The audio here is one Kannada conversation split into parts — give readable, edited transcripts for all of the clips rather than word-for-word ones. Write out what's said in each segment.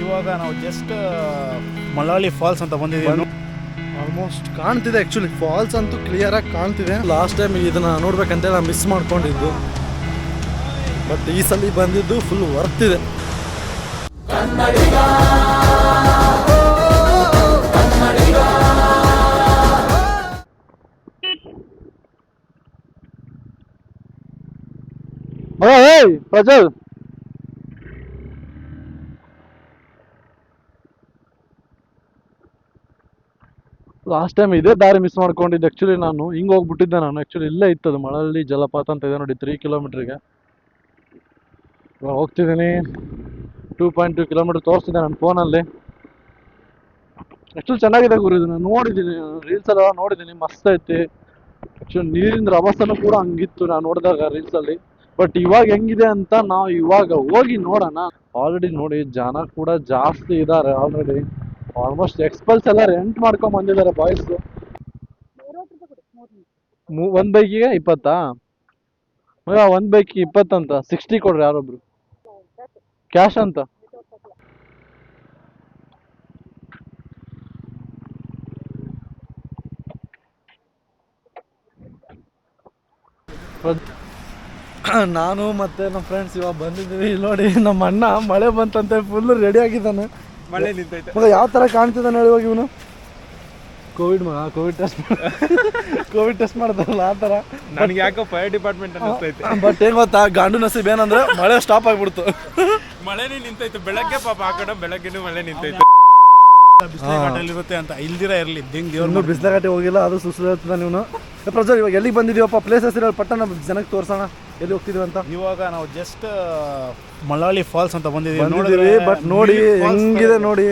ಇವಾಗ ನಾವು ಜಸ್ಟ್ ಮಳವಳ್ಳಿ ಫಾಲ್ಸ್ ಅಂತ ಬಂದಿದ್ದೀವಿ. ಆಲ್ಮೋಸ್ಟ್ ಕಾಣ್ತಿದೆ, ಆ್ಯಕ್ಚುಲಿ ಫಾಲ್ಸ್ ಅಂತೂ ಕ್ಲಿಯರಾಗಿ ಕಾಣ್ತಿದೆ. ಲಾಸ್ಟ್ ಟೈಮ್ ಇದನ್ನು ನೋಡ್ಬೇಕಂತೇಳಿ ನಾನು ಮಿಸ್ ಮಾಡ್ಕೊಂಡಿದ್ದು, ಬಟ್ ಈ ಸಲ ಬಂದಿದ್ದು ಫುಲ್ ವರ್ತ್ ಇದೆ. ಪ್ರಜ್ವಲ್, ಲಾಸ್ಟ್ ಟೈಮ್ ಇದೇ ದಾರಿ ಮಿಸ್ ಮಾಡ್ಕೊಂಡಿದ್ದೆ. ಆ್ಯಕ್ಚುಲಿ ನಾನು ಹಿಂಗೆ ಹೋಗ್ಬಿಟ್ಟಿದ್ದೆ. ನಾನು ಆ್ಯಕ್ಚುಲಿ ಇಲ್ಲೇ ಇತ್ತದು ಮಳವಳ್ಳಿ ಜಲಪಾತ ಅಂತ ಇದೆ ನೋಡಿ, 3 ಕಿಲೋಮೀಟ್ರಿಗೆ. ಇವಾಗ ಹೋಗ್ತಿದ್ದೀನಿ, 2.2 ಕಿಲೋಮೀಟ್ರ್ ತೋರಿಸ್ತಿದ್ದೆ ನನ್ನ ಫೋನಲ್ಲಿ. ಆ್ಯಕ್ಚುಲಿ ಚೆನ್ನಾಗಿದೆ ಗುರು, ಇದು ನಾನು ನೋಡಿದ್ದೀನಿ, ರೀಲ್ಸ್ ಎಲ್ಲ ನೋಡಿದ್ದೀನಿ, ಮಸ್ತ್ ಐತಿ. ಆ್ಯಕ್ಚುಲಿ ನೀರಿನ ರಭಸನೂ ಕೂಡ ಹಂಗಿತ್ತು ನಾನು ನೋಡಿದಾಗ ರೀಲ್ಸಲ್ಲಿ. ಬಟ್ ಇವಾಗ ಹೆಂಗಿದೆ ಅಂತ ನಾವು ಇವಾಗ ಹೋಗಿ ನೋಡೋಣ. ಆಲ್ರೆಡಿ ನೋಡಿ ಜನ ಕೂಡ ಜಾಸ್ತಿ ಇದ್ದಾರೆ. ಆಲ್ರೆಡಿ ಆಲ್ಮೋಸ್ಟ್ ಎಕ್ಸ್ಪಲ್ಸ್ ಎಲ್ಲ ರೆಂಟ್ ಮಾಡ್ಕೊಂಡ್ ಬಂದಿದ್ದಾರೆ ಬಾಯ್ಸ್. ಒಂದ್ ಬೈಕಿಗೆ 20? ಒಂದ್ ಬೈಕಿಗೆ 20 ಅಂತ. 60 ಕೊಡ್ರಿ ಯಾರೊಬ್ರು, ಕ್ಯಾಶ್ ಅಂತ. ನಾನು ಮತ್ತೆ ನಮ್ಮ ಫ್ರೆಂಡ್ಸ್ ಇವಾಗ ಬಂದಿದ್ದೀವಿ. ಇಲ್ಲಿ ನೋಡಿ ನಮ್ಮ ಅಣ್ಣ ಮಳೆ ಬಂತಂತೆ ಫುಲ್ ರೆಡಿ ಆಗಿದ್ದಾನೆ. ಮಳೆ ನಿಂತೈತೆ. ಮಗ ಯಾವ ಥರ ಕಾಣ್ತಿದ್ದಾನೆ ಹೇಳಿ ಇವಾಗ ಇವನು. ಕೋವಿಡ್ ಟೆಸ್ಟ್ ಮಾಡ್ತಾರಲ್ಲ ಆ ಥರ. ನನಗೆ ಯಾಕೋ ಫೈರ್ ಡಿಪಾರ್ಟ್ಮೆಂಟ್ ಅನ್ನಿಸ್ತೈತೆ. ಬಟ್ ಏನು ಗೊತ್ತಾ, ಗಾಂಡು ನಸೀಬ್ ಏನಂದ್ರೆ ಮಳೆ ಸ್ಟಾಪ್ ಆಗ್ಬಿಡ್ತು. ಮಳೆನೇ ನಿಂತೈತೆ ಬೆಳಗ್ಗೆ, ಪಾಪ ಆ ಕಡೆ ಬೆಳಗ್ಗೆನೂ ಮಳೆ ನಿಂತೈತೆ. ಬಿಸಿಲುಘಾಟಲ್ಲಿರುತ್ತೆ ಅಂತ ಇಲ್ದಿರ ಇರಲಿ. ಇನ್ನೂ ಬಿಸಿಲಘಾಟಿ ಹೋಗಿಲ್ಲ, ಅದು ಸುಸ್ತಾಗ್ತದ. ನೀವು ಪ್ರಜ್ವಲ್ ಇವಾಗ ಎಲ್ಲಿಗೆ ಬಂದಿದ್ದೀವಪ್ಪ? ಪ್ಲೇಸಸ್ ಇರೋ ಪಟ್ಟಣ ಜನಕ್ಕೆ ತೋರ್ಸೋಣ ಎಲ್ಲಿ ಹೋಗ್ತಿದ್ವಿ ಅಂತ. ಇವಾಗ ನಾವು ಜಸ್ಟ್ ಮಳವಳ್ಳಿ ಫಾಲ್ಸ್ ಅಂತ ಬಂದಿದ್ದೀವಿ. ಬಟ್ ನೋಡಿ ಹೆಂಗಿದೆ ನೋಡಿ,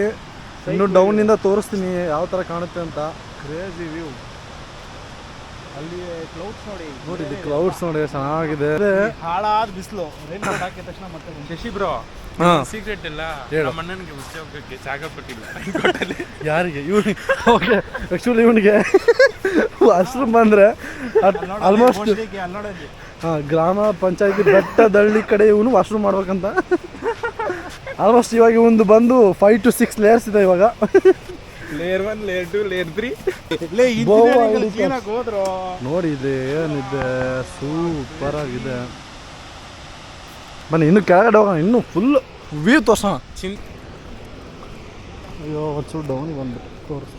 ಇನ್ನು ಡೌನಿಂದ ತೋರಿಸ್ತೀನಿ ಯಾವ ಥರ ಕಾಣುತ್ತೆ ಅಂತ. Crazy view. ಅಲ್ಲಿ ಕ್ಲೌಡ್ಸ್ ನೋಡಿ, ನೋಡಿ ಕ್ಲೌಡ್ಸ್ ನೋಡಿ ಚೆನ್ನಾಗಿದೆ. ಹಾಳಾದ ಬಿಸಿಲು ರೈನ್ ಕೋಟ್ ಹಾಕಿದ ತಕ್ಷಣ ಮತ್ತೆ ಶಶಿ ಬ್ರೋ ಸೀಕ್ರೆಟ್ ಇಲ್ಲ, ನಮ್ಮ ಅಣ್ಣನಿಗೆ ಉದ್ಯೋಗಕ್ಕೆ ಜಾಗ ಕೊಟ್ಟಿಲ್ಲ ರೈನ್ಕೋಟಲ್ಲಿ. ಯಾರಿಗೆ? ಇವನಿಗೆ. ಓಕೆ, ಆ್ಯಕ್ಚುಲಿ ಇವನಿಗೆ ವಾಶ್ರೂಮ್ ಬಂದರೆ ಆಲ್ಮೋಸ್ಟ್ ಗ್ರಾಮ ಪಂಚಾಯತಿ ಬೆಟ್ಟದಳ್ಳಿ ಕಡೆ ಇವನು ವಾಶ್ರೂಮ್ ಮಾಡ್ಬೇಕಂತ. ಆಲ್ಮೋಸ್ಟ್ ಇವಾಗ ಒಂದು ಬಂದು 5 to 6 ಲೇಯರ್ಸ್ ಇದೆ ಇವಾಗ. Layer 1, layer 2, layer 3. ನೋಡಿ ಇದೆ ಏನಿದೆ, ಸೂಪರ್ ಆಗಿದೆ. ಬನ್ನಿ ಇನ್ನು ಕೆಳಗಡೆ ಹೋಗೋಣ, ಇನ್ನು ಫುಲ್ ವ್ಯೂ ತೋರ್ಸೋಣ. ಅಯ್ಯೋ ಒಂಚೂರು ಡೌನ್ ಬಂದ್ಬಿಟ್ಟು ತೋರಿಸ.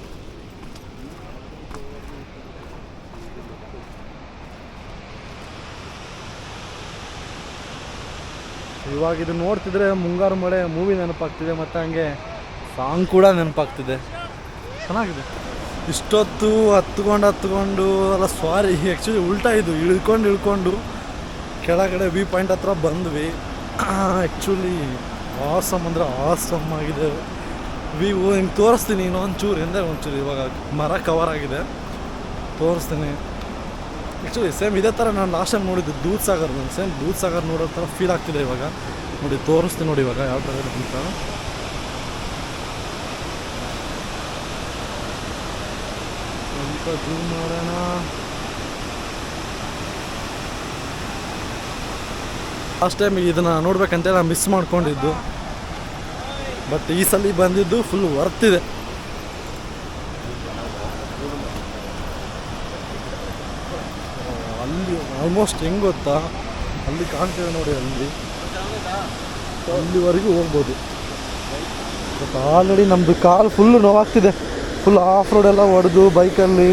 ಇವಾಗ ಇದು ನೋಡ್ತಿದ್ರೆ ಮುಂಗಾರು ಮಳೆ ಮೂವಿ ನೆನಪಾಗ್ತಿದೆ, ಮತ್ತು ಹಂಗೆ ಸಾಂಗ್ ಕೂಡ ನೆನಪಾಗ್ತಿದೆ. ಚೆನ್ನಾಗಿದೆ. ಇಷ್ಟೊತ್ತು ಹತ್ಕೊಂಡು ಅಲ್ಲ ಸಾರಿ, ಆ್ಯಕ್ಚುಲಿ ಉಲ್ಟಾ ಇದು ಇಳ್ಕೊಂಡು ಕೆಳಗಡೆ ವ್ಯೂ ಪಾಯಿಂಟ್ ಹತ್ರ ಬಂದ್ವಿ. ಆ್ಯಕ್ಚುಲಿ ಆಸಮ್ ಅಂದರೆ ಆಸಮ್ ಆಗಿದೆ ವ್ಯೂ. ಹಿಂಗೆ ತೋರಿಸ್ತೀನಿ ಇನ್ನೊಂಚೂರು ಎಂದರೆ ಒಂಚೂರು. ಇವಾಗ ಮರ ಕವರ್ ಆಗಿದೆ, ತೋರಿಸ್ತೀನಿ. ಆ್ಯಕ್ಚುಲಿ ಸೇಮ್ ಇದೇ ಥರ ನಾನು ಲಾಸ್ಟ್ ಟೈಮ್ ನೋಡಿದ್ದು ದೂದ್ ಸಾಗರ್. ಸೇಮ್ ದೂದ್ ಸಾಗರ್ ನೋಡೋ ಥರ ಫೀಲ್ ಆಗ್ತಿದೆ ಇವಾಗ. ನೋಡಿ ತೋರಿಸ್ತೀನಿ ನೋಡಿ ಇವಾಗ ಯಾವ ಥರ ಇದೆ ಅಂತ. ಸ್ವಲ್ಪ ಜೂಮ್ ಮಾಡೋಣ. ಲಾಸ್ಟ್ ಟೈಮ್ ಇದನ್ನು ನೋಡ್ಬೇಕಂತೇಳಿ ನಾನು ಮಿಸ್ ಮಾಡ್ಕೊಂಡಿದ್ದು, ಬಟ್ ಈ ಸಲ ಬಂದಿದ್ದು ಫುಲ್ ವರ್ತ್ ಇದೆ. ಅಲ್ಲಿ ಆಲ್ಮೋಸ್ಟ್ ಹೆಂಗೆ ಗೊತ್ತಾ, ಅಲ್ಲಿ ಕಾಣ್ತಿದೆ ನೋಡಿ, ಅಲ್ಲಿವರೆಗೂ ಹೋಗ್ಬೋದು. ಬಟ್ ಆಲ್ರೆಡಿ ನಮ್ಮದು ಕಾಲು ಫುಲ್ಲು ನೋವಾಗ್ತಿದೆ. ಫುಲ್ ಆಫ್ ರೋಡ್ ಎಲ್ಲ ಹೊಡೆದು ಬೈಕಲ್ಲಿ,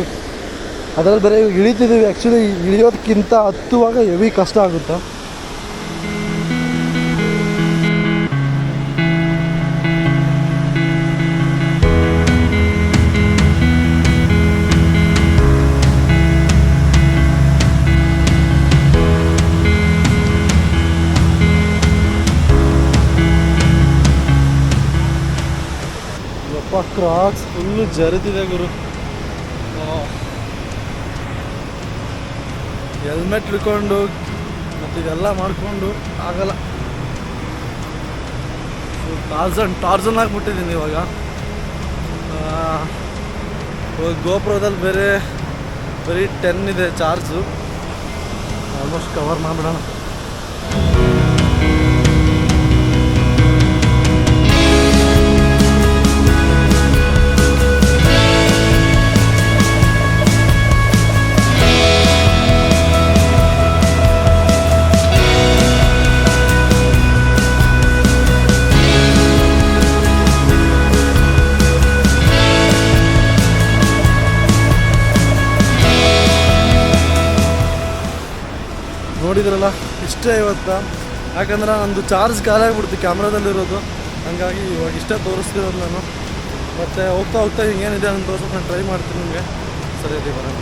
ಅದರಲ್ಲಿ ಬೇರೆ ಇಳಿತಿದ್ದೀವಿ. ಆ್ಯಕ್ಚುಲಿ ಇಳಿಯೋದಕ್ಕಿಂತ ಹತ್ತುವಾಗ ಹೆವಿ ಕಷ್ಟ ಆಗುತ್ತೆ. ಕ್ರಾಕ್ಸ್ ಫುಲ್ಲು ಜರಿದಿದೆ ಗುರು. ಹೆಲ್ಮೆಟ್ ಹಿಡ್ಕೊಂಡು ಮತ್ತು ಇದೆಲ್ಲ ಮಾಡಿಕೊಂಡು ಆಗಲ್ಲ. ಟಾರ್ಜನ್ ಆಗಿಬಿಟ್ಟಿದ್ದೀನಿ ಇವಾಗ. ಗೋಪ್ರೋದಲ್ಲಿ ಬರೀ 10 ಇದೆ ಚಾರ್ಜು. ಆಲ್ಮೋಸ್ಟ್ ಕವರ್ ಮಾಡಿಬಿಡೋಣ. ನೋಡಿದ್ರಲ್ಲ ಇಷ್ಟೇ ಇವತ್ತು. ಯಾಕಂದ್ರೆ ನಂದು ಚಾರ್ಜ್ ಖಾಲಿ ಆಗಿಬಿಡ್ತು ಕ್ಯಾಮ್ರಾದಲ್ಲಿರೋದು, ಹಂಗಾಗಿ ಇವಾಗ ಇಷ್ಟೇ ತೋರಿಸ್ತಿರೋದು ನಾನು. ಮತ್ತು ಹೋಗ್ತಾ ಹೋಗ್ತಾ ಹಿಂಗೇನಿದೆ ಅಂತ ತೋರ್ಸೋಕೆ ನಾನು ಟ್ರೈ ಮಾಡ್ತೀನಿ ನಿಮಗೆ. ಸರಿ ಬರೋಣ.